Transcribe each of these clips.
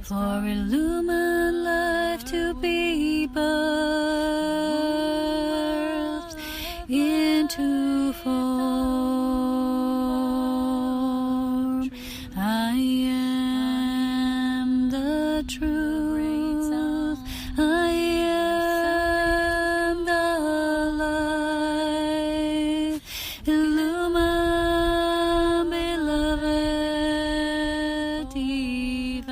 for illumined life to be birthed into form. I am the truth. I am the light. Illumine, beloved divine.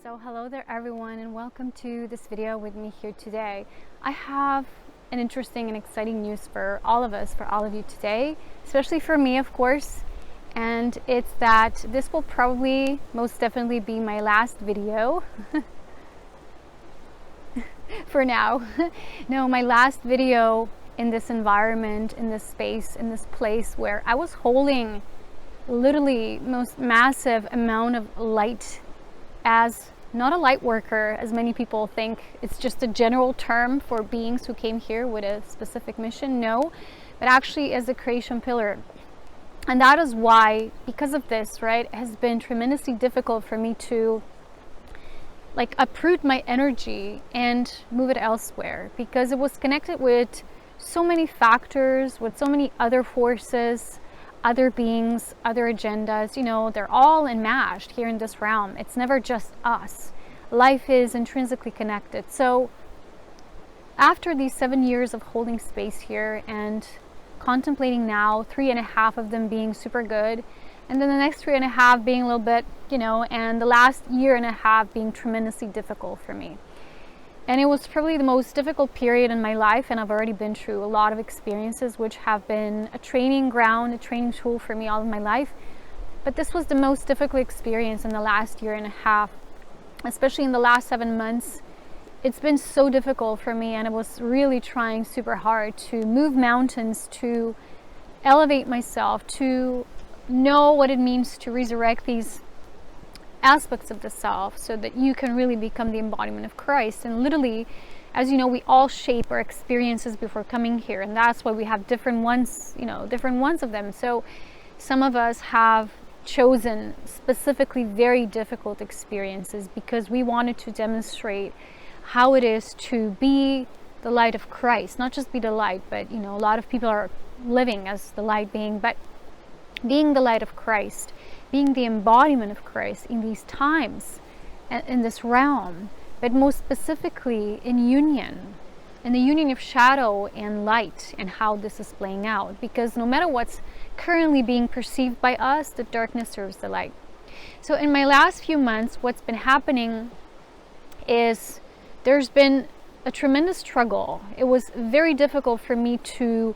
So hello there everyone, and welcome to this video with me here today. I have an interesting and exciting news for all of us, for all of you today, especially for me, of course. And it's that this will probably most definitely be my last video for now. No, my last video in this environment, in this space, in this place where I was holding literally most massive amount of light as not a light worker, as many people think. It's just a general term for beings who came here with a specific mission. No, but actually as a creation pillar. And that is why, because of this, right, it has been tremendously difficult for me to like uproot my energy and move it elsewhere, because it was connected with so many factors, with so many other forces, other beings, other agendas. You know, they're all enmeshed here in this realm. It's never just us. Life is intrinsically connected. So after these 7 years of holding space here and contemplating now 3.5 of them being super good, and then the next 3.5 being a little bit, you know, and the last 1.5 years being tremendously difficult for me. And it was probably the most difficult period in my life, and I've already been through a lot of experiences which have been a training ground, a training tool for me all of my life. But this was the most difficult experience in the last 1.5 years, especially in the last 7 months. It's been so difficult for me, and I was really trying super hard to move mountains, to elevate myself, to know what it means to resurrect these aspects of the self so that you can really become the embodiment of Christ. And literally, as you know, we all shape our experiences before coming here, and that's why we have different ones, you know, different ones of them. So some of us have chosen specifically very difficult experiences because we wanted to demonstrate how it is to be the light of Christ, not just be the light, but you know, a lot of people are living as the light being, but being the light of Christ, being the embodiment of Christ in these times and in this realm, but most specifically in the union of shadow and light, and how this is playing out. Because no matter what's currently being perceived by us, the darkness serves the light. So in my last few months, what's been happening is there's been a tremendous struggle. It was very difficult for me to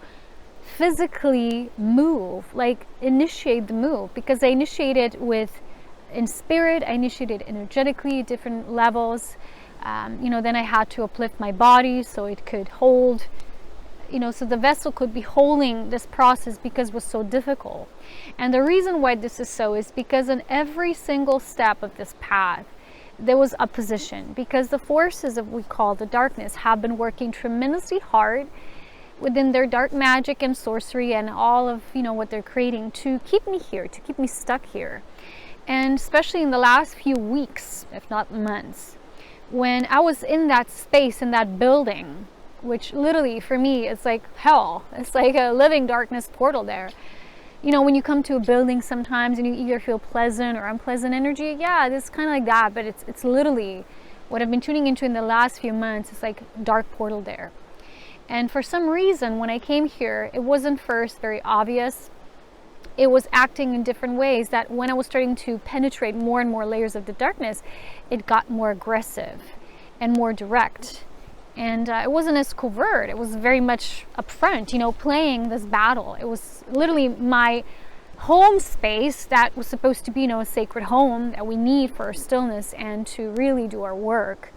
physically move, like initiate the move, because I initiated in spirit, I initiated energetically, different levels. You know, then I had to uplift my body so it could hold, you know, so the vessel could be holding this process, because it was so difficult. And the reason why this is so is because in every single step of this path, there was opposition, because the forces that we call the darkness have been working tremendously hard within their dark magic and sorcery and all of, you know, what they're creating to keep me here, to keep me stuck here. And especially in the last few weeks, if not months, when I was in that space, in that building, which literally for me is like hell. It's like a living darkness portal there. You know, when you come to a building sometimes and you either feel pleasant or unpleasant energy, yeah, it's kind of like that, but it's literally what I've been tuning into in the last few months. It's like dark portal there. And for some reason, when I came here, it wasn't first very obvious. It was acting in different ways, that when I was starting to penetrate more and more layers of the darkness, it got more aggressive and more direct. And it wasn't as covert. It was very much upfront, you know, playing this battle. It was literally my home space that was supposed to be, you know, a sacred home that we need for our stillness and to really do our work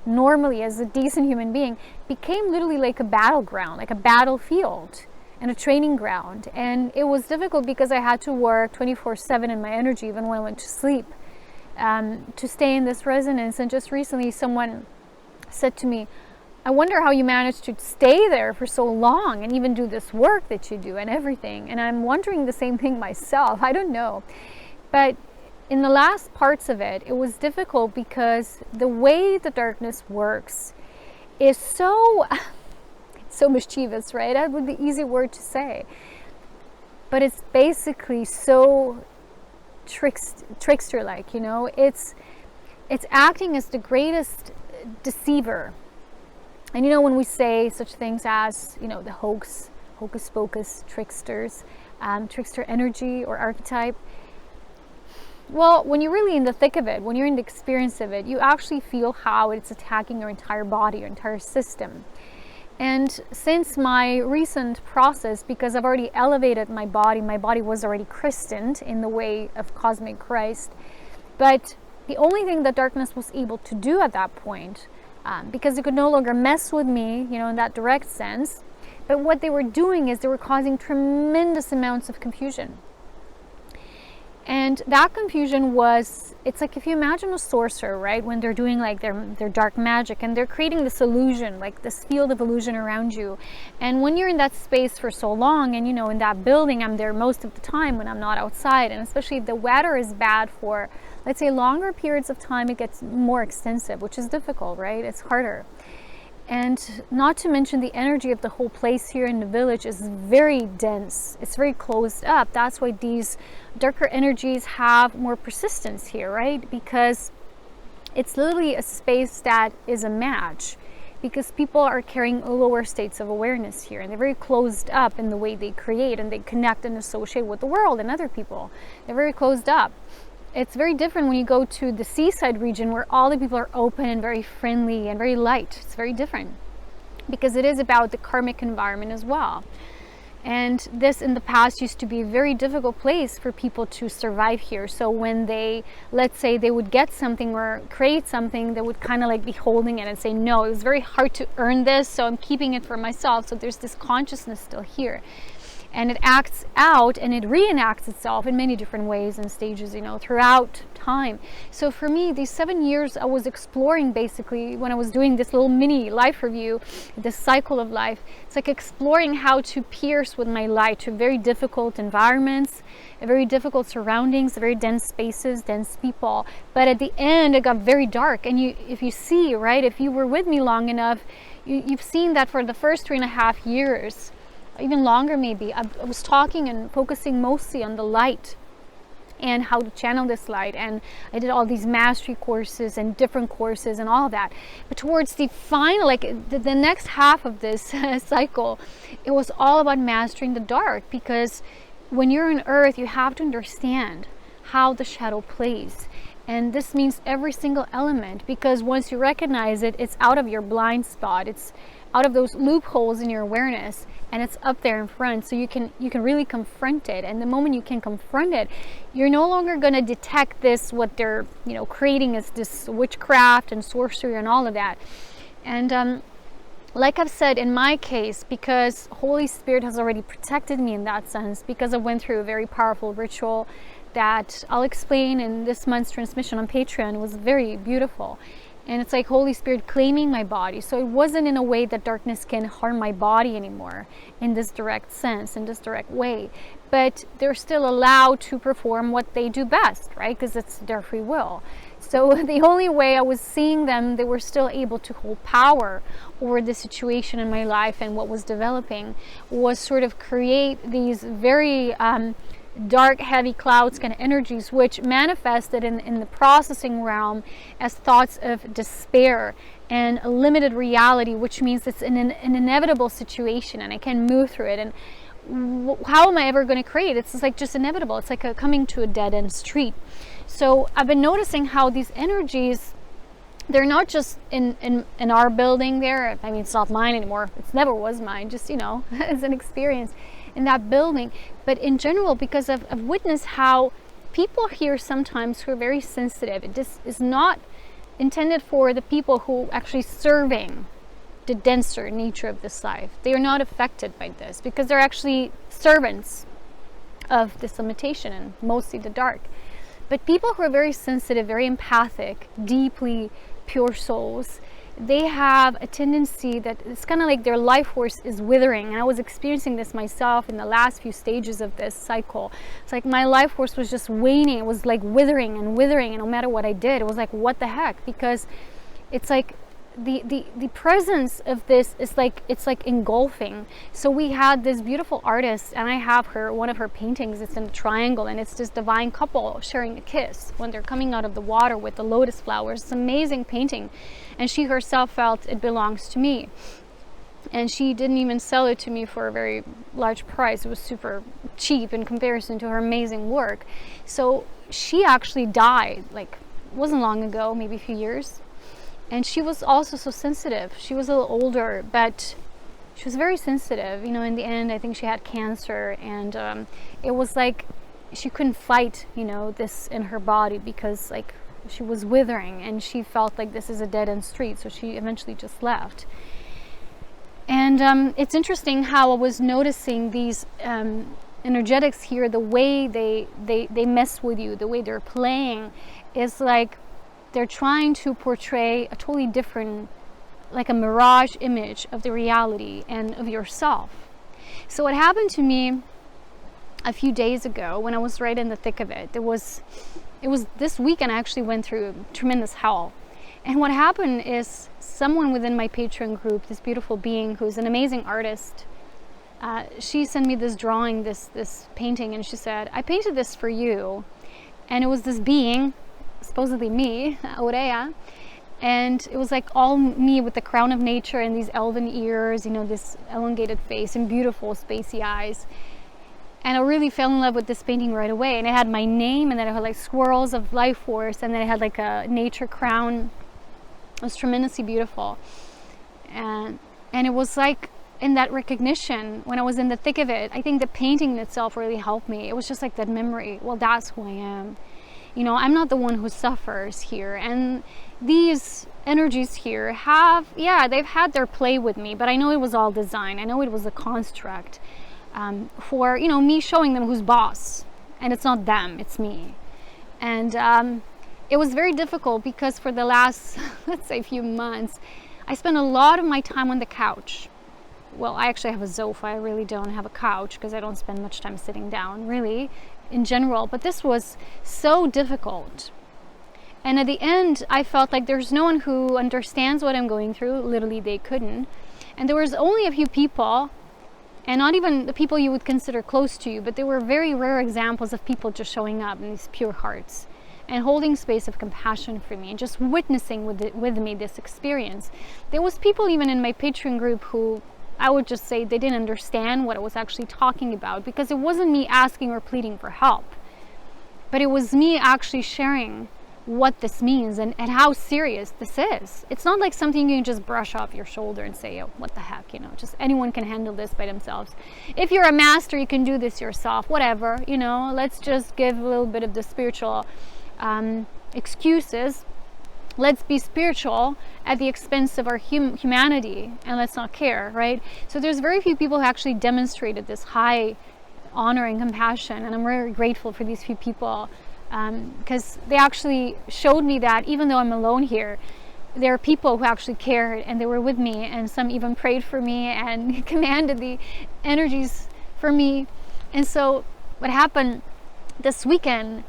normally as a decent human being, became literally like a battleground, like a battlefield and a training ground. And it was difficult because I had to work 24/7 in my energy, even when I went to sleep, to stay in this resonance. And just recently someone said to me, I wonder how you manage to stay there for so long and even do this work that you do and everything. And I'm wondering the same thing myself. I don't know. But in the last parts of it, it was difficult because the way the darkness works is so mischievous, right? That would be an easy word to say. But it's basically so trickster-like, you know? It's acting as the greatest deceiver. And you know, when we say such things as, you know, the hocus pocus, tricksters, trickster energy or archetype, well, when you're really in the thick of it, when you're in the experience of it, you actually feel how it's attacking your entire body, your entire system. And since my recent process, because I've already elevated my body was already christened in the way of cosmic Christ, but the only thing that darkness was able to do at that point, because it could no longer mess with me, you know, in that direct sense. But what they were doing is they were causing tremendous amounts of confusion. And that confusion was, it's like if you imagine a sorcerer, right, when they're doing like their dark magic and they're creating this illusion, like this field of illusion around you. And when you're in that space for so long, and you know, in that building, I'm there most of the time when I'm not outside, and especially if the weather is bad for, let's say, longer periods of time, it gets more extensive, which is difficult, right? It's harder. And not to mention the energy of the whole place here in the village is very dense. It's very closed up. That's why these darker energies have more persistence here, right? Because it's literally a space that is a match, because people are carrying lower states of awareness here, and they're very closed up in the way they create and they connect and associate with the world and other people. They're very closed up. It's very different when you go to the seaside region where all the people are open and very friendly and very light. It's very different because it is about the karmic environment as well. And this in the past used to be a very difficult place for people to survive here. So when they, let's say they would get something or create something, they would kind of like be holding it and say, no, it was very hard to earn this, so I'm keeping it for myself. So there's this consciousness still here. And it acts out and it reenacts itself in many different ways and stages, you know, throughout time. So for me, these 7 years I was exploring, basically, when I was doing this little mini life review, this cycle of life, it's like exploring how to pierce with my light to very difficult environments, very difficult surroundings, very dense spaces, dense people. But at the end, it got very dark. And if you see, right, if you were with me long enough, you've seen that for the first 3.5 years, even longer maybe, I was talking and focusing mostly on the light and how to channel this light, and I did all these mastery courses and different courses and all of that. But towards the final, like the next half of this cycle, it was all about mastering the dark, because when you're on earth, you have to understand how the shadow plays. And this means every single element, because once you recognize it, it's out of your blind spot, it's out of those loopholes in your awareness, and it's up there in front, so you can really confront it. And the moment you can confront it, you're no longer going to detect this, what they're, you know, creating as this witchcraft and sorcery and all of that. And like I've said, in my case, because Holy Spirit has already protected me in that sense, because I went through a very powerful ritual that I'll explain in this month's transmission on Patreon. It was very beautiful. And it's like Holy Spirit claiming my body. So it wasn't in a way that darkness can harm my body anymore in this direct sense, in this direct way. But they're still allowed to perform what they do best, right? Because it's their free will. So the only way I was seeing them, they were still able to hold power over the situation in my life and what was developing, was sort of create these very dark, heavy clouds kind of energies, which manifested in the processing realm as thoughts of despair and a limited reality, which means it's an inevitable situation and I can move through it. And how am I ever going to create? It's like just inevitable. It's like coming to a dead-end street. So I've been noticing how these energies, they're not just in our building there. I mean, it's not mine anymore. It never was mine, just, you know, as an experience in that building. But in general, because I've witnessed how people here sometimes who are very sensitive, this is not intended for the people who actually serving the denser nature of this life. They are not affected by this because they're actually servants of this limitation and mostly the dark. But people who are very sensitive, very empathic, deeply pure souls, they have a tendency that it's kind of like their life force is withering. And I was experiencing this myself in the last few stages of this cycle. It's like my life force was just waning. It was like withering and withering, and no matter what I did, it was like, what the heck? Because it's like the presence of this is like, it's like engulfing. So we had this beautiful artist, and I have one of her paintings, it's in a triangle, and it's this divine couple sharing a kiss when they're coming out of the water with the lotus flowers. It's an amazing painting, and she herself felt it belongs to me, and she didn't even sell it to me for a very large price. It was super cheap in comparison to her amazing work. So she actually died, like, it wasn't long ago, maybe a few years. And she was also so sensitive. She was a little older, but she was very sensitive. You know, in the end, I think she had cancer, and it was like she couldn't fight, you know, this in her body, because like she was withering, and she felt like this is a dead-end street. So she eventually just left. And it's interesting how I was noticing these energetics here, the way they mess with you, the way they're playing is like they're trying to portray a totally different, like a mirage image of the reality and of yourself. So what happened to me a few days ago when I was right in the thick of it, it was this weekend I actually went through tremendous hell. And what happened is someone within my Patreon group, this beautiful being who's an amazing artist, she sent me this drawing, this painting, and she said, I painted this for you. And it was this being, supposedly me, Aurea, and it was like all me with the crown of nature and these elven ears, you know, this elongated face and beautiful spacey eyes. And I really fell in love with this painting right away. And it had my name, and then it had like swirls of life force, and then it had like a nature crown. It was tremendously beautiful. And it was like, in that recognition, when I was in the thick of it, I think the painting itself really helped me. It was just like that memory. Well, that's who I am. You know, I'm not the one who suffers here. And these energies here have, yeah, they've had their play with me, but I know it was all design. I know it was a construct for, you know, me showing them who's boss. And it's not them, it's me. And it was very difficult because for the last, let's say, few months, I spent a lot of my time on the couch. Well, I actually have a sofa. I really don't have a couch because I don't spend much time sitting down, really, in general. But this was so difficult. And at the end, I felt like there's no one who understands what I'm going through. Literally, they couldn't. And there was only a few people, and not even the people you would consider close to you, but there were very rare examples of people just showing up in these pure hearts and holding space of compassion for me and just witnessing with me this experience. There was people even in my Patreon group who I would just say they didn't understand what I was actually talking about, because it wasn't me asking or pleading for help, but it was me actually sharing what this means and how serious this is. It's not like something you can just brush off your shoulder and say, oh, what the heck, you know, just anyone can handle this by themselves. If you're a master, you can do this yourself, whatever, you know, let's just give a little bit of the spiritual excuses. Let's be spiritual at the expense of our humanity, and let's not care, right? So there's very few people who actually demonstrated this high honor and compassion, and I'm very grateful for these few people, because they actually showed me that even though I'm alone here, there are people who actually cared, and they were with me, and some even prayed for me and commanded the energies for me. And so what happened this weekend,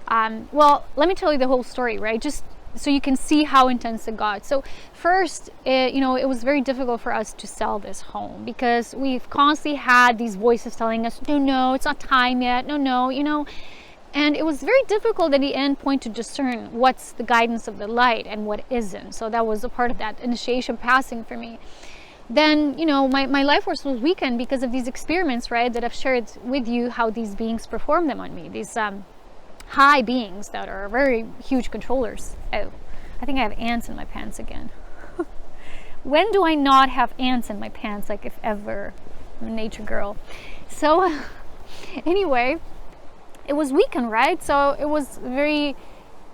well, let me tell you the whole story, right? Just so you can see how intense it got. So first, you know, it was very difficult for us to sell this home because we've constantly had these voices telling us, no, it's not time yet. No, you know, and it was very difficult at the end point to discern what's the guidance of the light and what isn't. So that was a part of that initiation passing for me. Then, you know, my life force was weakened because of these experiments, right, that I've shared with you how these beings perform them on me. These high beings that are very huge controllers. Oh, I think I have ants in my pants again. When do I not have ants in my pants? Like, if ever. I'm a nature girl. So anyway, it was weekend, right? So it was very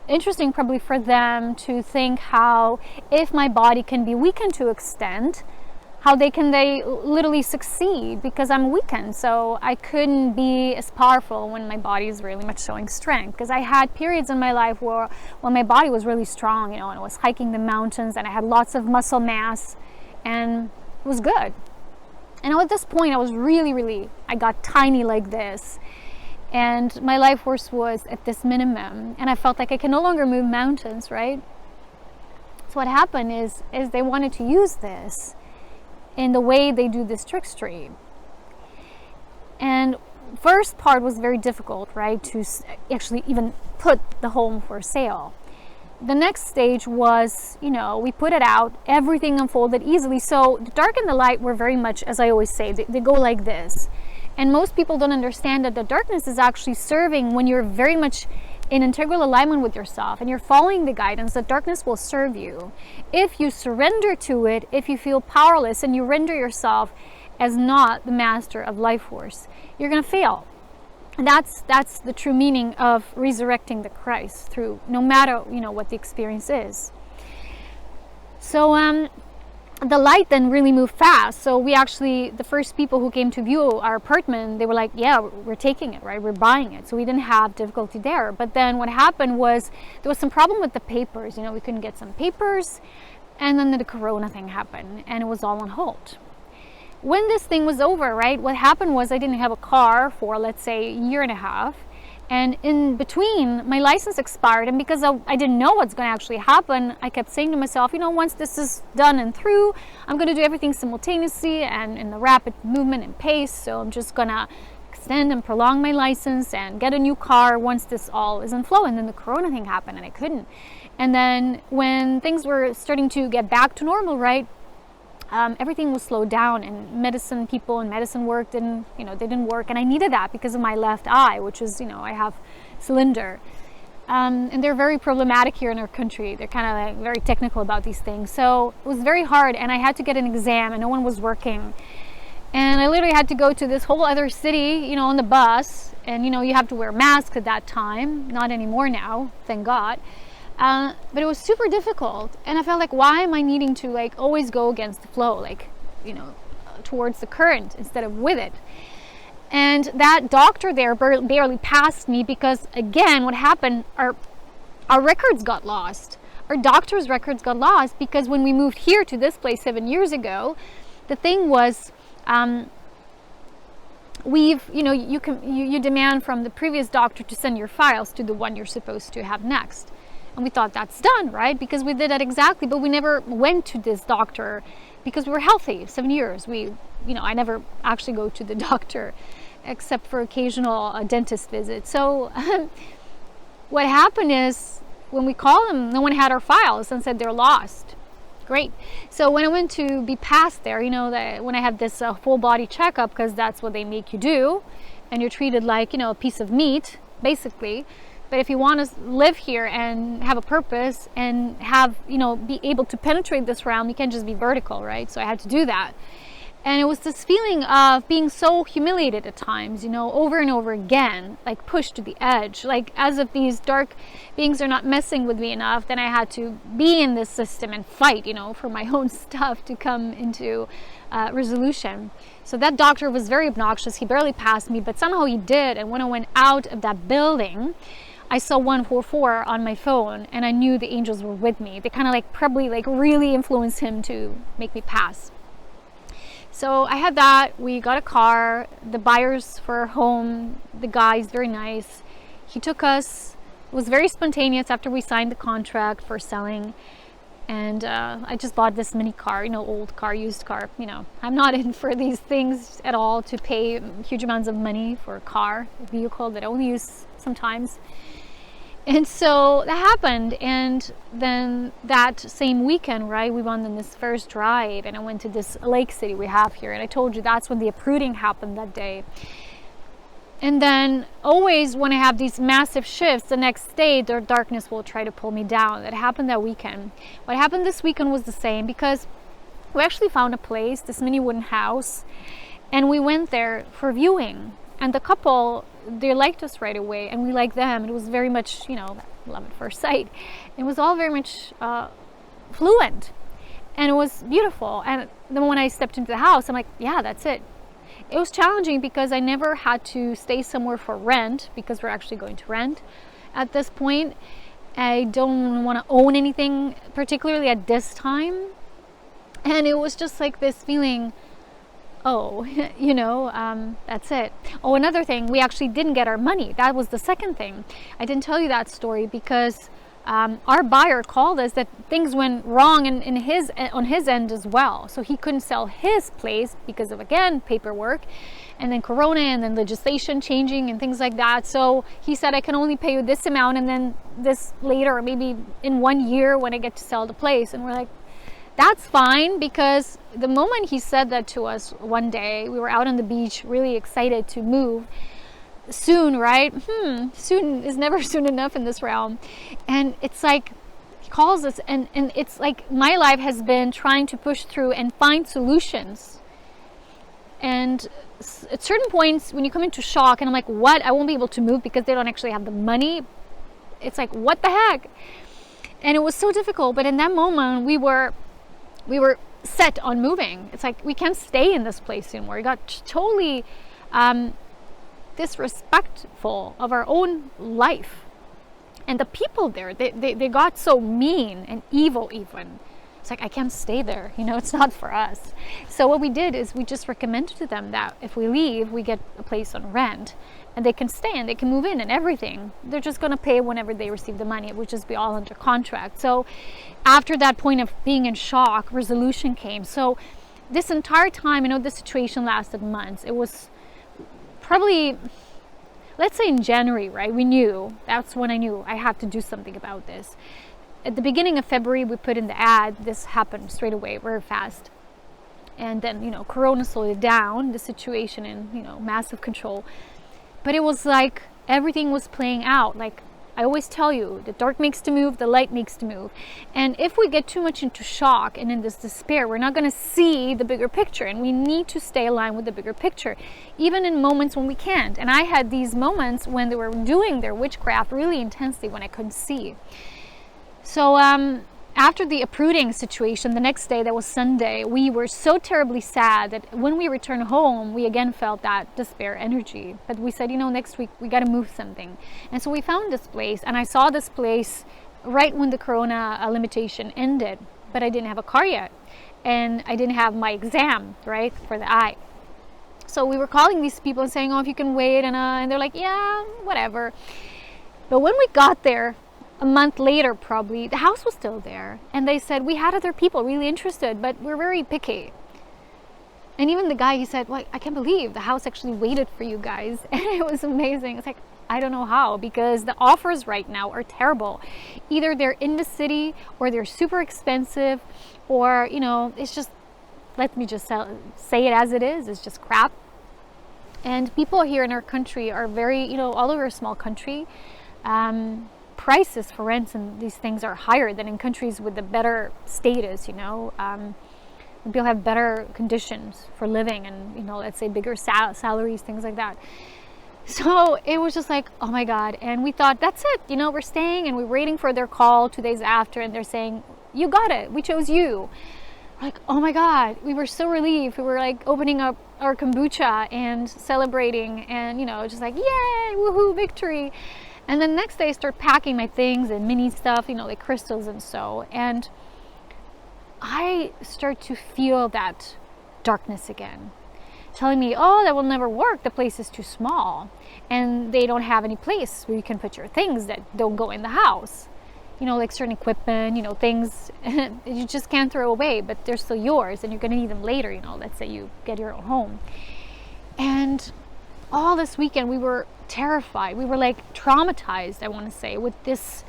interesting probably for them to think how if my body can be weakened to extent, how they literally succeed, because I'm weakened. So I couldn't be as powerful when my body is really much showing strength, because I had periods in my life where when my body was really strong, and I was hiking the mountains and I had lots of muscle mass and it was good. And at this point I was I got tiny like this, and my life force was at this minimum, and I felt like I can no longer move mountains, right? So what happened is they wanted to use this in the way they do this trickstery. And first part was very difficult, right, to actually even put the home for sale. The next stage was, we put it out, everything unfolded easily. So the dark and the light were very much, as I always say, they go like this. And most people don't understand that the darkness is actually serving when you're very much in integral alignment with yourself and you're following the guidance. The darkness will serve you. If you surrender to it, if you feel powerless and you render yourself as not the master of life force, you're going to fail. And that's the true meaning of resurrecting the Christ through, no matter what the experience is. So the light then really moved fast. So we actually, the first people who came to view our apartment, they were like, yeah, we're taking it, right? We're buying it. So we didn't have difficulty there. But then what happened was there was some problem with the papers. We couldn't get some papers. And then the Corona thing happened and it was all on hold. When this thing was over, right, what happened was I didn't have a car for, let's say, a year and a half. And in between, my license expired, and because I didn't know what's going to actually happen, I kept saying to myself, once this is done and through, I'm going to do everything simultaneously and in the rapid movement and pace. So I'm just going to extend and prolong my license and get a new car once this all is in flow. And then the Corona thing happened and I couldn't. And then when things were starting to get back to normal, right, everything was slowed down, and medicine people and medicine work didn't work, and I needed that because of my left eye, which is, I have cylinder, and they're very problematic here in our country. They're kind of like very technical about these things. So it was very hard, and I had to get an exam, and no one was working, and I literally had to go to this whole other city, on the bus, and you have to wear masks at that time, not anymore now, thank God. But it was super difficult, and I felt like, why am I needing to always go against the flow, towards the current instead of with it? And that doctor there barely passed me because, again, what happened, our records got lost. Our doctor's records got lost because when we moved here to this place 7 years ago, the thing was, you demand from the previous doctor to send your files to the one you're supposed to have next. And we thought that's done, right? Because we did that exactly, but we never went to this doctor because we were healthy 7 years. I never actually go to the doctor except for occasional dentist visits. So what happened is when we called them, no one had our files and said they're lost. Great. So when I went to be passed there, when I had this full body checkup, because that's what they make you do, and you're treated like, a piece of meat, basically. But if you want to live here and have a purpose and have, be able to penetrate this realm, you can't just be vertical, right? So I had to do that. And it was this feeling of being so humiliated at times, over and over again, pushed to the edge, as if these dark beings are not messing with me enough, then I had to be in this system and fight, for my own stuff to come into resolution. So that doctor was very obnoxious. He barely passed me, but somehow he did. And when I went out of that building, I saw 144 on my phone, and I knew the angels were with me. They kind of probably really influenced him to make me pass. So I had that. We got a car. The buyers for our home, the guy's very nice. He took us. It was very spontaneous after we signed the contract for selling. And I just bought this mini car, old car, used car. I'm not in for these things at all to pay huge amounts of money for a car, a vehicle that I only use sometimes. And so that happened, and then that same weekend, right, we went on this first drive, and I went to this lake city we have here, and I told you that's when the uprooting happened that day. And then always when I have these massive shifts, the next day the darkness will try to pull me down. That happened that weekend. What happened this weekend was the same, because we actually found a place, this mini wooden house, and we went there for viewing. And the couple, they liked us right away, and we liked them. It was very much, love at first sight. It was all very much fluent. And it was beautiful. And then when I stepped into the house, I'm like, yeah, that's it. It was challenging because I never had to stay somewhere for rent, because we're actually going to rent at this point. I don't want to own anything, particularly at this time. And it was just like this feeling, oh, that's it. Oh, another thing, we actually didn't get our money. That was the second thing. I didn't tell you that story because our buyer called us that things went wrong on his end as well. So he couldn't sell his place because of, again, paperwork, and then Corona, and then legislation changing and things like that. So he said, I can only pay you this amount, and then this later, or maybe in 1 year when I get to sell the place. And we're like, that's fine, because the moment he said that to us one day, we were out on the beach, really excited to move. Soon, right? Soon is never soon enough in this realm. And it's like, he calls us, and it's like my life has been trying to push through and find solutions. And at certain points, when you come into shock, and I'm like, what? I won't be able to move because they don't actually have the money. It's like, what the heck? And it was so difficult. But in that moment, we were set on moving. It's like, we can't stay in this place anymore. We got totally disrespectful of our own life, and the people there, they got so mean and evil even. It's like, I can't stay there, it's not for us. So what we did is we just recommended to them that if we leave, we get a place on rent, and they can stay and they can move in and everything. They're just going to pay whenever they receive the money. It would just be all under contract. So after that point of being in shock, resolution came. So this entire time, the situation lasted months. It was probably, let's say in January, right? That's when I knew I had to do something about this. At the beginning of February, we put in the ad. This happened straight away, very fast. And then, Corona slowed it down, the situation in, massive control. But it was like everything was playing out. Like I always tell you, the dark makes to move, the light makes to move. And if we get too much into shock and in this despair, we're not going to see the bigger picture. And we need to stay aligned with the bigger picture, even in moments when we can't. And I had these moments when they were doing their witchcraft really intensely when I couldn't see. So after the uprooting situation, the next day, that was Sunday, we were so terribly sad that when we returned home, we again felt that despair energy. But we said, next week we got to move something. And so we found this place, and I saw this place right when the Corona limitation ended, but I didn't have a car yet. And I didn't have my exam, right, for the eye. So we were calling these people and saying, oh, if you can wait. And they're like, yeah, whatever. But when we got there, a month later, probably, the house was still there. And they said, we had other people really interested, but we're very picky. And even the guy, he said, well, I can't believe the house actually waited for you guys. And it was amazing. It's like, I don't know how, because the offers right now are terrible. Either they're in the city, or they're super expensive, or, it's just, let me just say it as it is. It's just crap. And people here in our country are very, all over a small country, prices for rents and these things are higher than in countries with the better status. People have better conditions for living, and let's say bigger salaries, things like that. So it was just like, oh my God. And we thought, that's it, we're staying, and we're waiting for their call 2 days after, and they're saying, you got it, we chose you. Like, oh my God, we were so relieved. We were like opening up our kombucha and celebrating, and just like, yay, woohoo, victory. And then next day I start packing my things and mini stuff, like crystals and so. And I start to feel that darkness again, telling me, oh, that will never work. The place is too small. And they don't have any place where you can put your things that don't go in the house. Like certain equipment, things you just can't throw away, but they're still yours and you're going to need them later, let's say you get your own home. And all this weekend we were terrified. We were like traumatized, I want to say, with this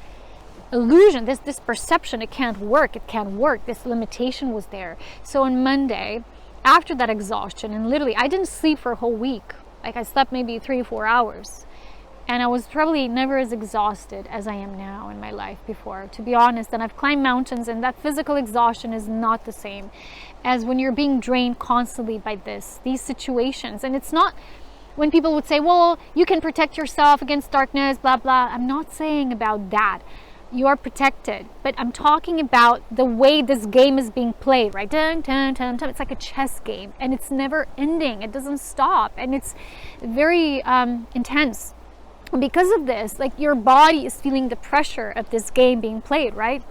illusion, this perception. It can't work. This limitation was there. So on Monday, after that exhaustion, and literally I didn't sleep for a whole week. Like I slept maybe 3 or 4 hours. And I was probably never as exhausted as I am now in my life before, to be honest. And I've climbed mountains, and that physical exhaustion is not the same as when you're being drained constantly by these situations. And it's not, when people would say, well, you can protect yourself against darkness, blah, blah. I'm not saying about that. you are protected. But I'm talking about the way this game is being played, right? Dun, dun, dun, dun. It's like a chess game, and it's never ending. It doesn't stop, and it's very intense. And because of this, like, your body is feeling the pressure of this game being played, right?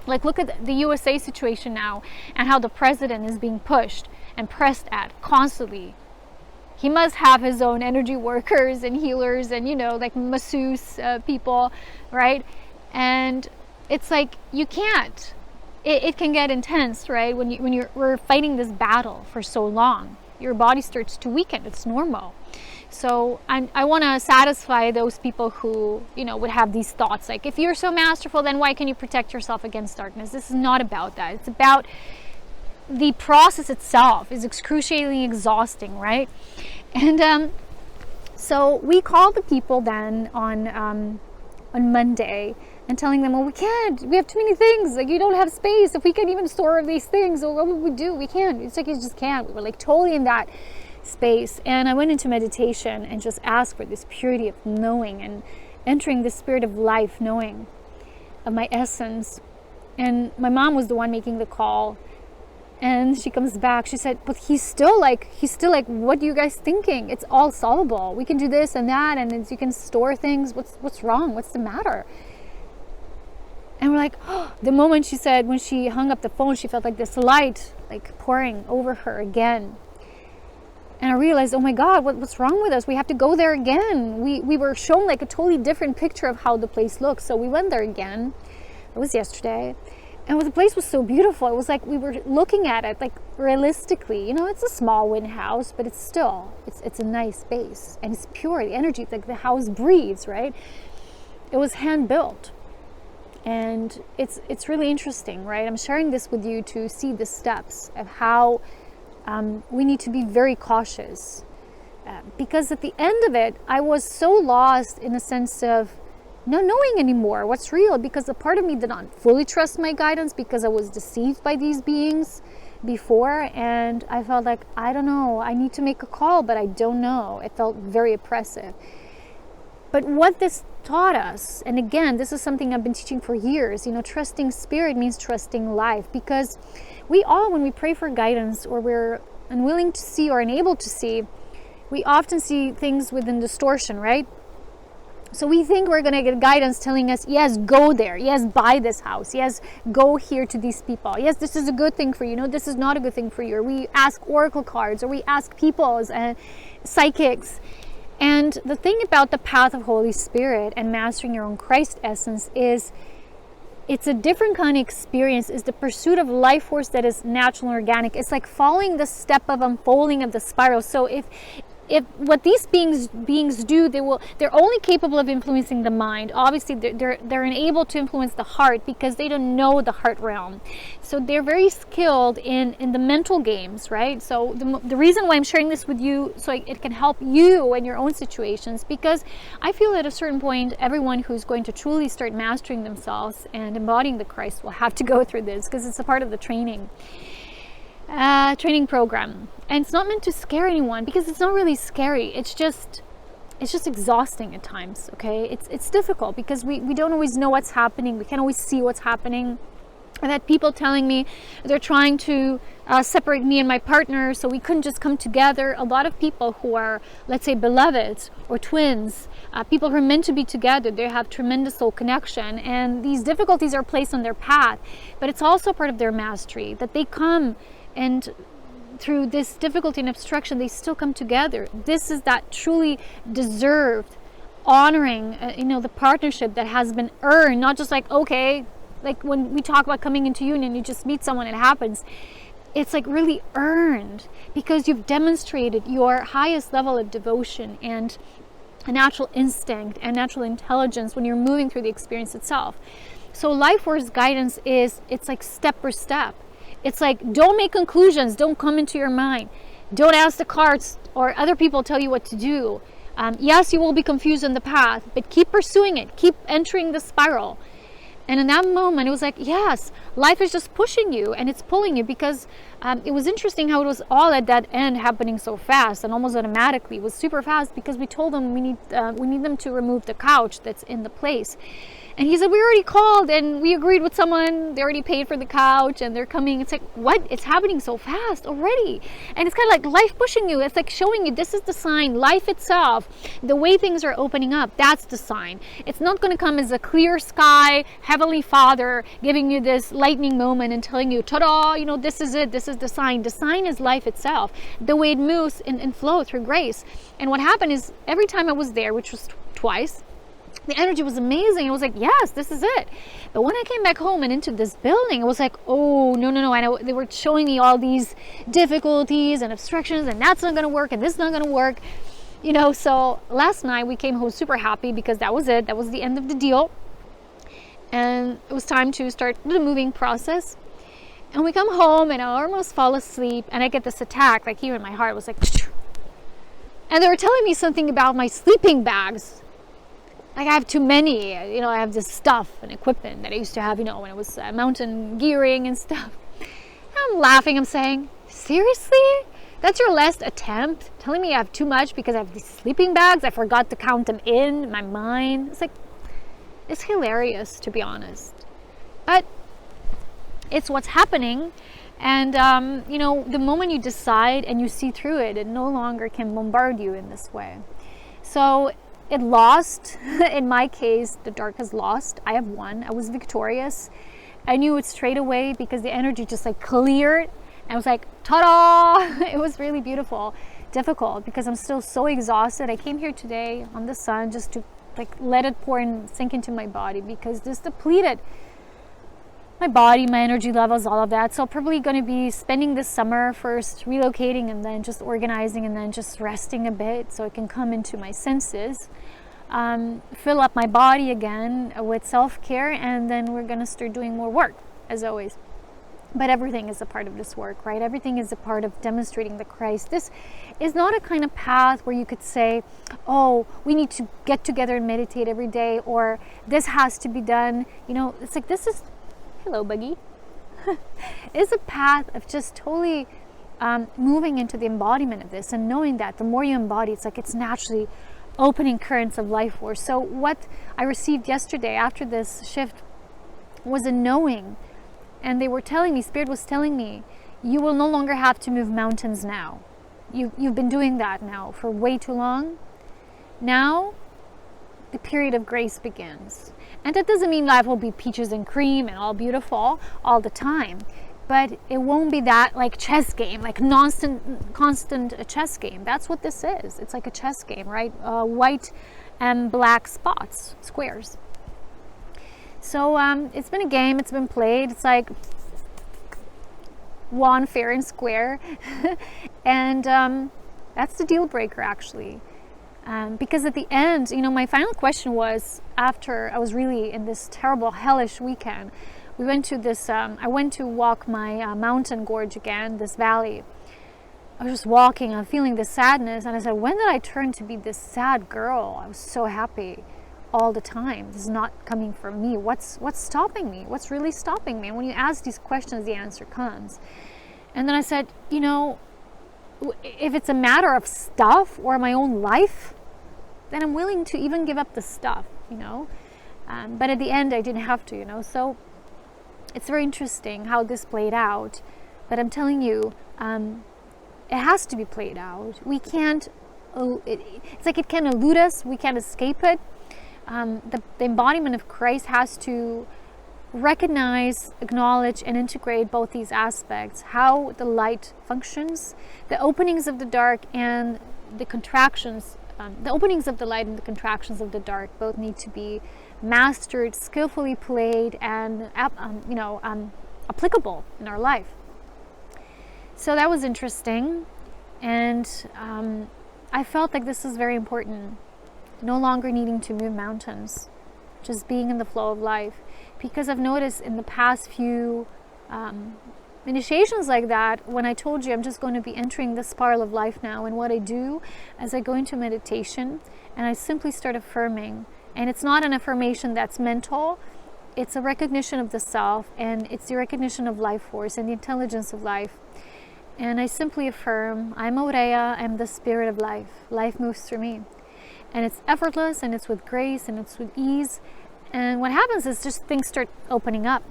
Like, look at the USA situation now, and how the president is being pushed and pressed at constantly. He must have his own energy workers and healers and, you know, like masseuse people, right? And it's like, you can't. It can get intense, right? When we're fighting this battle for so long, your body starts to weaken. It's normal. So I want to satisfy those people who, you know, would have these thoughts like, if you're so masterful, then why can you protect yourself against darkness? This is not about that. It's about the process itself is excruciatingly exhausting, right? And so we called the people then on Monday and telling them, well, we can't. We have too many things. Like, you don't have space. If we can't even store these things, well, what would we do? We can't. It's like, you just can't. We were like totally in that space. And I went into meditation and just asked for this purity of knowing and entering the spirit of life, knowing of my essence. And my mom was the one making the call, and she comes back, she said, but he's still like, what are you guys thinking? It's all solvable. We can do this and that, and you can store things. What's wrong? What's the matter? And we're like, oh. The moment she said, when she hung up the phone, she felt like this light like pouring over her again. And I realized, oh my God, what's wrong with us? We have to go there again. We were shown like a totally different picture of how the place looks. So we went there again. It was yesterday. And the place was so beautiful. It was like we were looking at it like realistically. You know, it's a small wooden house, but it's a nice space. And it's pure. The energy, like the house breathes, right? It was hand built. And it's really interesting, right? I'm sharing this with you to see the steps of how we need to be very cautious, because at the end of it, I was so lost in a sense of not knowing anymore what's real, because a part of me did not fully trust my guidance because I was deceived by these beings before, and I felt like, I don't know, I need to make a call, but I don't know. It felt very oppressive. But what this taught us, and again, this is something I've been teaching for years, you know, trusting spirit means trusting life, because we all, when we pray for guidance or we're unwilling to see or unable to see, we often see things within distortion, right? So we think we're going to get guidance telling us, yes, go there. Yes, buy this house. Yes, go here to these people. Yes, this is a good thing for you. No, this is not a good thing for you. Or we ask oracle cards, or we ask peoples and psychics. And the thing about the path of Holy Spirit and mastering your own Christ essence is, it's a different kind of experience. Is the pursuit of life force that is natural and organic. It's like following the step of unfolding of the spiral. So if what these beings do, they're only capable of influencing the mind. Obviously they're unable to influence the heart because they don't know the heart realm. So they're very skilled in the mental games, right? So the reason why I'm sharing this with you, so it can help you in your own situations, because I feel at a certain point everyone who's going to truly start mastering themselves and embodying the Christ will have to go through this, because it's a part of the training program. And it's not meant to scare anyone, because it's not really scary. It's just exhausting at times. Okay, it's difficult because we don't always know what's happening. We can't always see what's happening. I've had people telling me they're trying to separate me and my partner, so we couldn't just come together. A lot of people who are, let's say, beloveds or twins, people who are meant to be together, they have tremendous soul connection, and these difficulties are placed on their path. But it's also part of their mastery that they come, and through this difficulty and obstruction, they still come together. This is that truly deserved honoring, the partnership that has been earned, not just like, okay, like when we talk about coming into union, you just meet someone, it happens. It's like really earned, because you've demonstrated your highest level of devotion and a natural instinct and natural intelligence when you're moving through the experience itself. So life force guidance it's like step by step. It's like, don't make conclusions. Don't come into your mind. Don't ask the cards or other people tell you what to do. Yes, you will be confused on the path, but keep pursuing it. Keep entering the spiral. And in that moment, it was like, yes, life is just pushing you and it's pulling you, because it was interesting how it was all at that end happening so fast and almost automatically. It was super fast because we told them we need them to remove the couch that's in the place. And he said, we already called and we agreed with someone. They already paid for the couch and they're coming. It's like, what? It's happening so fast already. And it's kind of like life pushing you. It's like showing you this is the sign. Life itself, the way things are opening up, that's the sign. It's not going to come as a clear sky, Heavenly Father giving you this lightning moment and telling you, ta-da, you know, this is it. This is the sign. The sign is life itself, the way it moves and flow through grace. And what happened is every time I was there, which was twice, the energy was amazing. It was like, yes, this is it. But when I came back home and into this building, it was like, oh, no. I know they were showing me all these difficulties and obstructions, and that's not going to work, and this is not going to work. You know, so last night we came home super happy because that was it. That was the end of the deal. And it was time to start the moving process. And we come home and I almost fall asleep, and I get this attack, like here in my heart. It was like, and they were telling me something about my sleeping bags. Like I have too many, you know, I have this stuff and equipment that I used to have, you know, when I was mountain gearing and stuff. I'm laughing, I'm saying, seriously? That's your last attempt? Telling me I have too much because I have these sleeping bags? I forgot to count them in my mind. It's like, it's hilarious, to be honest. But it's what's happening. And, you know, the moment you decide and you see through it, it no longer can bombard you in this way. So it lost. In my case, the dark has lost. I have won. I was victorious. I knew it straight away because the energy just like cleared. And I was like, ta-da! It was really beautiful. Difficult because I'm still so exhausted. I came here today on the sun just to like let it pour and sink into my body because this depleted my body, my energy levels, all of that. So probably going to be spending this summer first relocating and then just organizing and then just resting a bit so I can come into my senses, fill up my body again with self-care, and then we're going to start doing more work as always. But everything is a part of this work, right? Everything is a part of demonstrating the Christ. This is not a kind of path where you could say, oh, we need to get together and meditate every day, or this has to be done. You know, it's like this is, hello, Buggy. It's a path of just totally moving into the embodiment of this and knowing that the more you embody, it's like it's naturally opening currents of life force. So what I received yesterday after this shift was a knowing. And they were telling me, Spirit was telling me, you will no longer have to move mountains now. You've been doing that now for way too long. Now, the period of grace begins. And that doesn't mean life will be peaches and cream and all beautiful all the time. But it won't be that like chess game, like constant chess game. That's what this is. It's like a chess game, right? White and black spots, squares. So it's been a game, it's been played. It's like won fair and square. And that's the deal breaker, actually. Because at the end, you know, my final question was, after I was really in this terrible, hellish weekend, we went to this, I went to walk my mountain gorge again, this valley. I was just walking, I'm feeling this sadness, and I said, when did I turn to be this sad girl? I was so happy all the time. This is not coming from me. What's stopping me? What's really stopping me? And when you ask these questions, the answer comes. And then I said, you know, if it's a matter of stuff or my own life, then I'm willing to even give up the stuff, you know. But at the end, I didn't have to, you know. So it's very interesting how this played out. But I'm telling you, it has to be played out. We can't, it's like it can elude us. We can't escape it. The embodiment of Christ has to recognize, acknowledge, and integrate both these aspects, how the light functions, the openings of the dark and the contractions, the openings of the light and the contractions of the dark both need to be mastered, skillfully played, and applicable in our life. So that was interesting, and I felt like this is very important. No longer needing to move mountains, just being in the flow of life. Because I've noticed in the past few initiations like that, when I told you I'm just going to be entering this spiral of life now, and what I do as I go into meditation and I simply start affirming. And it's not an affirmation that's mental, it's a recognition of the self, and it's the recognition of life force and the intelligence of life. And I simply affirm, I'm Aurea, I'm the spirit of life. Life moves through me. And it's effortless, and it's with grace, and it's with ease. And what happens is just things start opening up.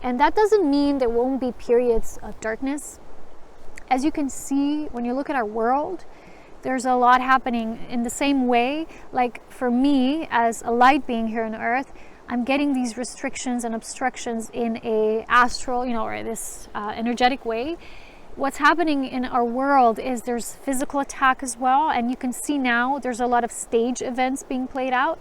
And that doesn't mean there won't be periods of darkness. As you can see, when you look at our world, there's a lot happening in the same way. Like for me, as a light being here on earth, I'm getting these restrictions and obstructions in a astral, or this energetic way. What's happening in our world is there's physical attack as well. And you can see now there's a lot of stage events being played out.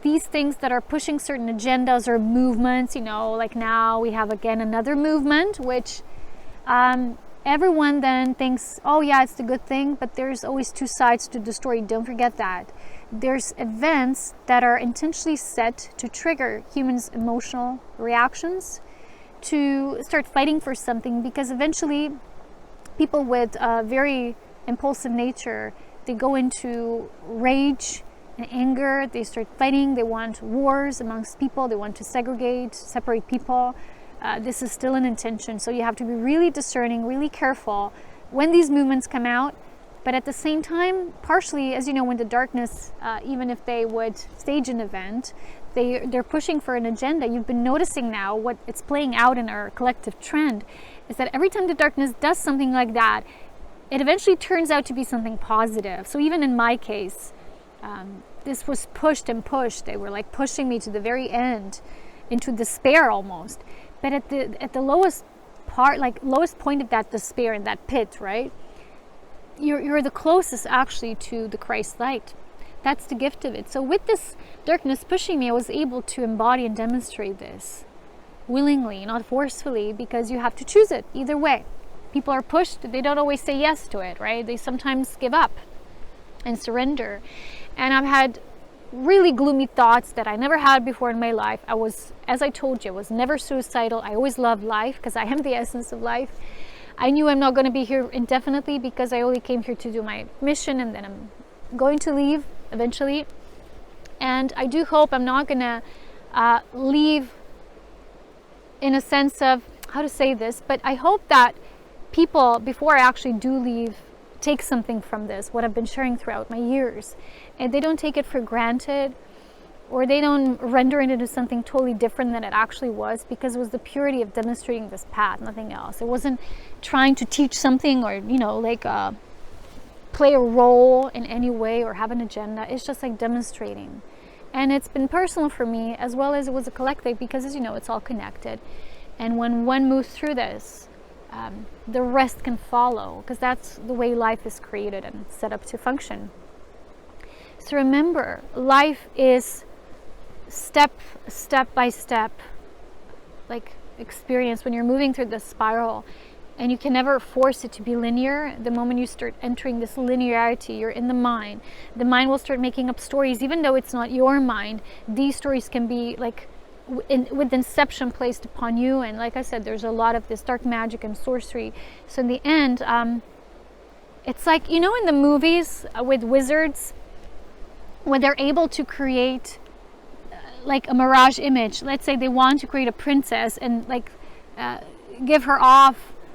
These things that are pushing certain agendas or movements, like now we have again another movement, which everyone then thinks, oh yeah, it's the good thing, but there's always two sides to the story. Don't forget that. There's events that are intentionally set to trigger humans' emotional reactions, to start fighting for something, because eventually people with a very impulsive nature, they go into rage and anger, they start fighting, they want wars amongst people, they want to separate people. This is still an intention, so you have to be really discerning, really careful when these movements come out. But at the same time, partially, as you know, when the darkness, even if they would stage an event, they're pushing for an agenda. You've been noticing now what it's playing out in our collective trend is that every time the darkness does something like that, it eventually turns out to be something positive. So even in my case, this was pushed and pushed. They were like pushing me to the very end, into despair almost. But at the lowest part, like lowest point of that despair in that pit, right? You're the closest actually to the Christ light. That's the gift of it. So with this darkness pushing me, I was able to embody and demonstrate this willingly, not forcefully, because you have to choose it either way. People are pushed, they don't always say yes to it, right? They sometimes give up and surrender. And I've had really gloomy thoughts that I never had before in my life. I was, as I told you, I was never suicidal. I always loved life because I am the essence of life. I knew I'm not going to be here indefinitely because I only came here to do my mission, and then I'm going to leave eventually. And I do hope I'm not going to leave in a sense of, how to say this, but I hope that people, before I actually do leave, take something from this, what I've been sharing throughout my years, and they don't take it for granted, or they don't render it into something totally different than it actually was, because it was the purity of demonstrating this path, nothing else. It wasn't trying to teach something or play a role in any way or have an agenda. It's just like demonstrating. And it's been personal for me as well as it was a collective, because as you know, it's all connected. And when one moves through this, the rest can follow, because that's the way life is created and set up to function. So remember, life is step by step, like experience. When you're moving through the spiral, and you can never force it to be linear. The moment you start entering this linearity, you're in the mind will start making up stories, even though it's not your mind. These stories can be like with inception placed upon you. And like I said, there's a lot of this dark magic and sorcery. So in the end, it's like, in the movies with wizards, when they're able to create like a mirage image. Let's say they want to create a princess and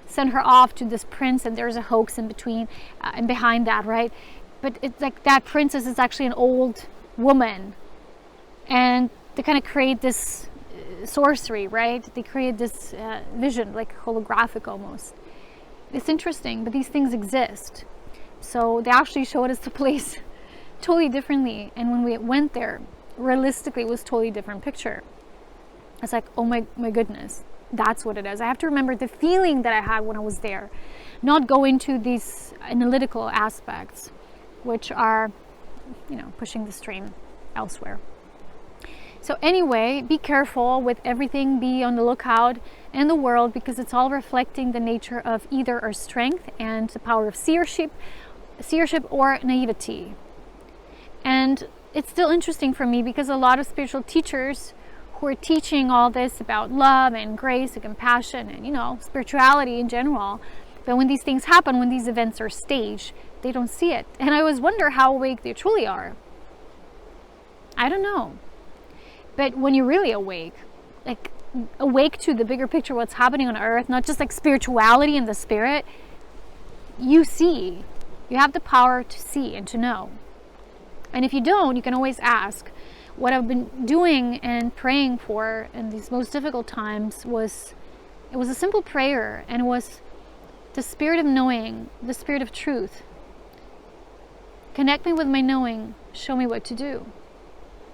send her off to this prince, and there's a hoax in between and behind that, right? But it's like that princess is actually an old woman, and they kind of create this sorcery, right? They create this vision, like holographic almost. It's interesting, but these things exist. So they actually showed us the place totally differently, and when we went there, realistically, it was a totally different picture. It's like, oh my goodness, that's what it is. I have to remember the feeling that I had when I was there, not go into these analytical aspects, which are, pushing the stream elsewhere. So anyway, be careful with everything. Be on the lookout in the world, because it's all reflecting the nature of either our strength and the power of seership or naivety. And it's still interesting for me, because a lot of spiritual teachers who are teaching all this about love and grace and compassion and, spirituality in general, but when these things happen, when these events are staged, they don't see it. And I always wonder how awake they truly are. I don't know. But when you're really awake, like awake to the bigger picture, what's happening on earth, not just like spirituality and the spirit, you see. You have the power to see and to know. And if you don't, you can always ask, what I've been doing and praying for in these most difficult times was a simple prayer, and it was the spirit of knowing, the spirit of truth. Connect me with my knowing, show me what to do.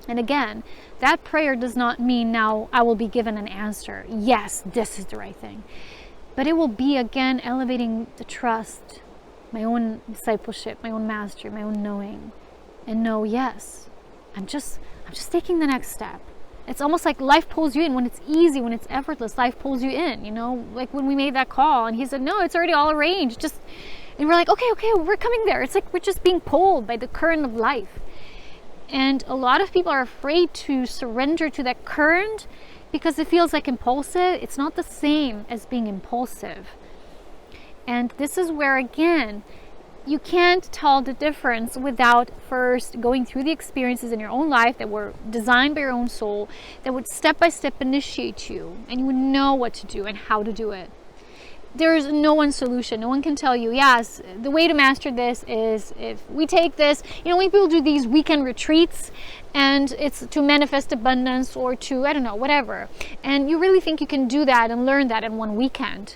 And again, that prayer does not mean now I will be given an answer. Yes, this is the right thing. But it will be, again, elevating the trust, my own discipleship, my own mastery, my own knowing. And know, yes, I'm just taking the next step. It's almost like life pulls you in. When it's easy, when it's effortless, life pulls you in, you know? Like when we made that call and he said, no, it's already all arranged. And we're like, okay, we're coming there. It's like we're just being pulled by the current of life. And a lot of people are afraid to surrender to that current because it feels like impulsive. It's not the same as being impulsive. And this is where, again, you can't tell the difference without first going through the experiences in your own life that were designed by your own soul, that would step by step initiate you, and you would know what to do and how to do it. There is no one solution. No one can tell you, yes, the way to master this is if we take this. You know, when people do these weekend retreats and it's to manifest abundance or to, I don't know, whatever. And you really think you can do that and learn that in one weekend.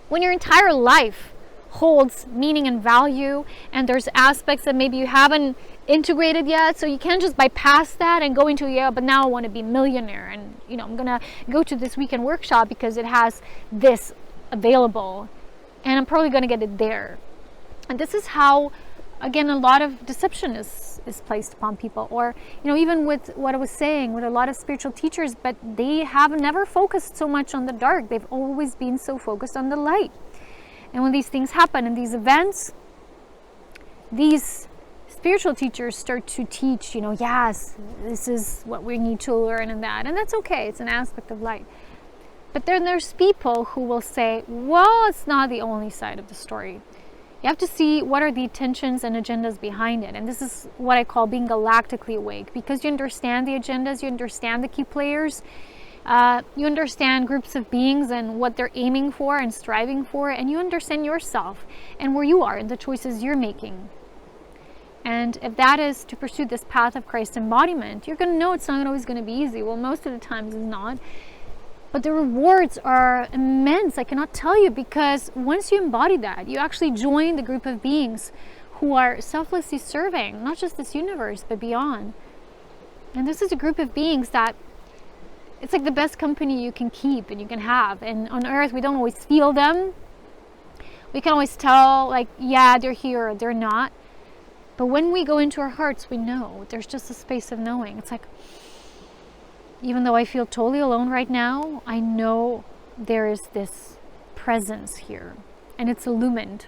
When your entire life holds meaning and value, and there's aspects that maybe you haven't integrated yet, so you can't just bypass that and go into, yeah, but now I want to be a millionaire, and you know, I'm gonna go to this weekend workshop because it has this available and I'm probably gonna get it there. And this is how, again, a lot of deception is placed upon people. Or, you know, even with what I was saying with a lot of spiritual teachers, but they have never focused so much on the dark. They've always been so focused on the light. And when these things happen in these events, these spiritual teachers start to teach, you know, yes, this is what we need to learn and that. And that's okay. It's an aspect of light. But then there's people who will say, well, it's not the only side of the story. You have to see what are the intentions and agendas behind it. And this is what I call being galactically awake, because you understand the agendas, you understand the key players, you understand groups of beings and what they're aiming for and striving for, and you understand yourself and where you are and the choices you're making. And if that is to pursue this path of Christ embodiment, you're going to know it's not always going to be easy. Well, most of the times it's not. But the rewards are immense. I cannot tell you, because once you embody that, you actually join the group of beings who are selflessly serving, not just this universe, but beyond. And this is a group of beings that it's like the best company you can keep and you can have. And on earth, we don't always feel them. We can always tell, like, yeah, they're here or they're not. But when we go into our hearts, we know. There's just a space of knowing. It's like, even though I feel totally alone right now, I know there is this presence here and it's illumined.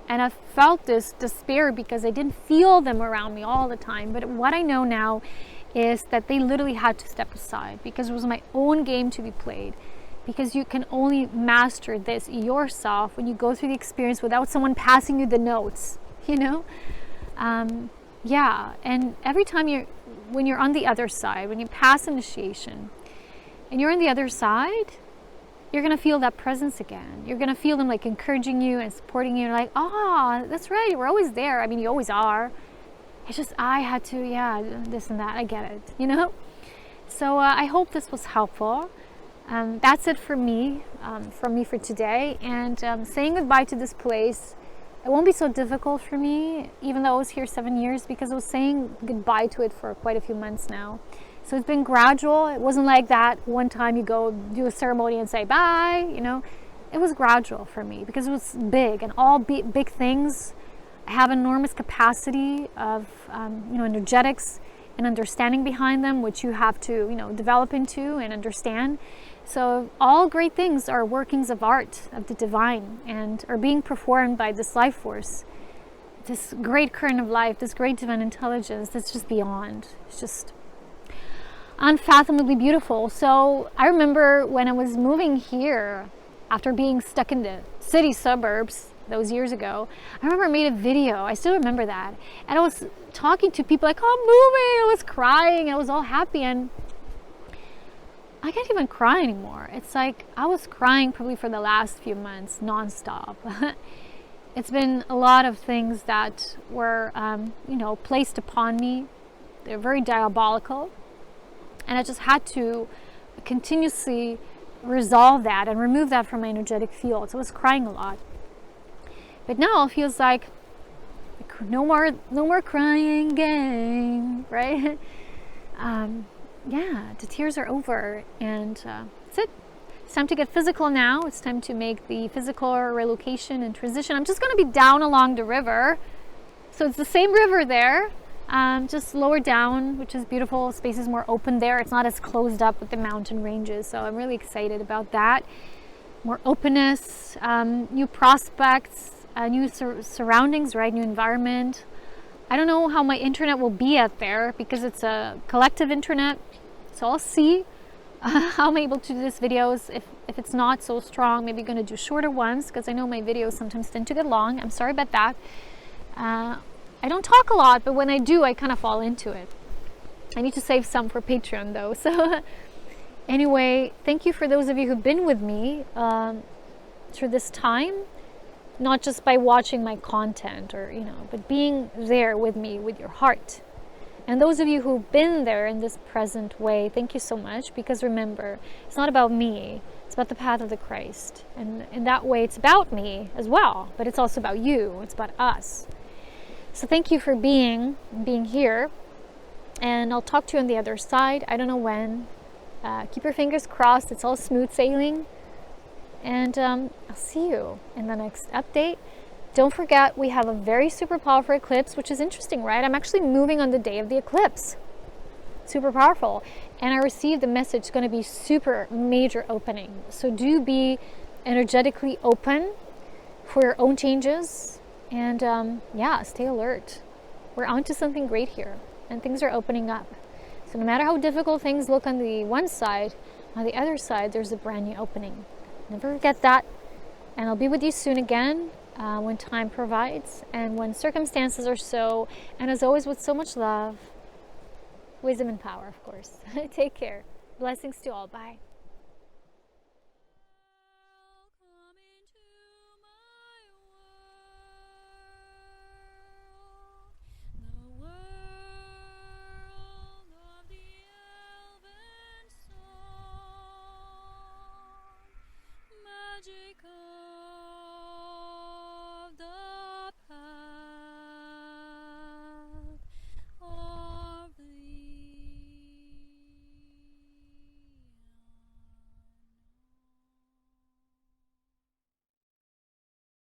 And I felt this despair because I didn't feel them around me all the time. But what I know now is that they literally had to step aside because it was my own game to be played. Because you can only master this yourself when you go through the experience without someone passing you the notes, you know? Yeah, and every time when you're on the other side, when you pass initiation and you're on the other side, you're going to feel that presence again. You're going to feel them like encouraging you and supporting you. You're like, oh, that's right. We're always there. I mean, you always are. It's just, I had to, yeah, this and that. I get it, you know? So I hope this was helpful. That's it from me for today. And saying goodbye to this place, it won't be so difficult for me, even though I was here 7 years, because I was saying goodbye to it for quite a few months now. So it's been gradual. It wasn't like that one time you go do a ceremony and say bye, you know. It was gradual for me because it was big, and all big things have enormous capacity of, you know, energetics and understanding behind them, which you have to, you know, develop into and understand. So all great things are workings of art, of the divine, and are being performed by this life force, this great current of life, this great divine intelligence that's just beyond. It's just unfathomably beautiful. So I remember when I was moving here, after being stuck in the city suburbs those years ago, I remember I made a video. I still remember that. And I was talking to people like, oh, I'm moving. I was crying. I was all happy. And I can't even cry anymore. It's like I was crying probably for the last few months nonstop. It's been a lot of things that were, you know, placed upon me They're very diabolical. And I just had to continuously resolve that and remove that from my energetic field. So I was crying a lot. But now it feels like no more crying, gang, right? Yeah, the tears are over, and that's it. It's time to get physical now. It's time to make the physical relocation and transition. I'm just going to be down along the river. So it's the same river there, just lower down, which is beautiful. Space is more open there. It's not as closed up with the mountain ranges. So I'm really excited about that. More openness, new prospects, new surroundings, right? New environment. I don't know how my internet will be out there because it's a collective internet. So I'll see how I'm able to do these videos. If it's not so strong, maybe going to do shorter ones because I know my videos sometimes tend to get long. I'm sorry about that. I don't talk a lot, but when I do, I kind of fall into it. I need to save some for Patreon though. So anyway, thank you for those of you who've been with me through this time. Not just by watching my content or, but being there with me, with your heart. And those of you who've been there in this present way, thank you so much. Because remember, it's not about me. It's about the path of the Christ. And in that way, it's about me as well. But it's also about you. It's about us. So thank you for being here. And I'll talk to you on the other side. I don't know when. Keep your fingers crossed. It's all smooth sailing. And I'll see you in the next update. Don't forget, we have a very super powerful eclipse, which is interesting, right? I'm actually moving on the day of the eclipse. Super powerful. And I received the message, it's going to be super major opening. So do be energetically open for your own changes. And yeah, stay alert. We're onto something great here. And things are opening up. So no matter how difficult things look on the one side, on the other side, there's a brand new opening. Never forget that. And I'll be with you soon again when time provides and when circumstances are so. And as always, with so much love, wisdom, and power, of course. Take care. Blessings to all. Bye.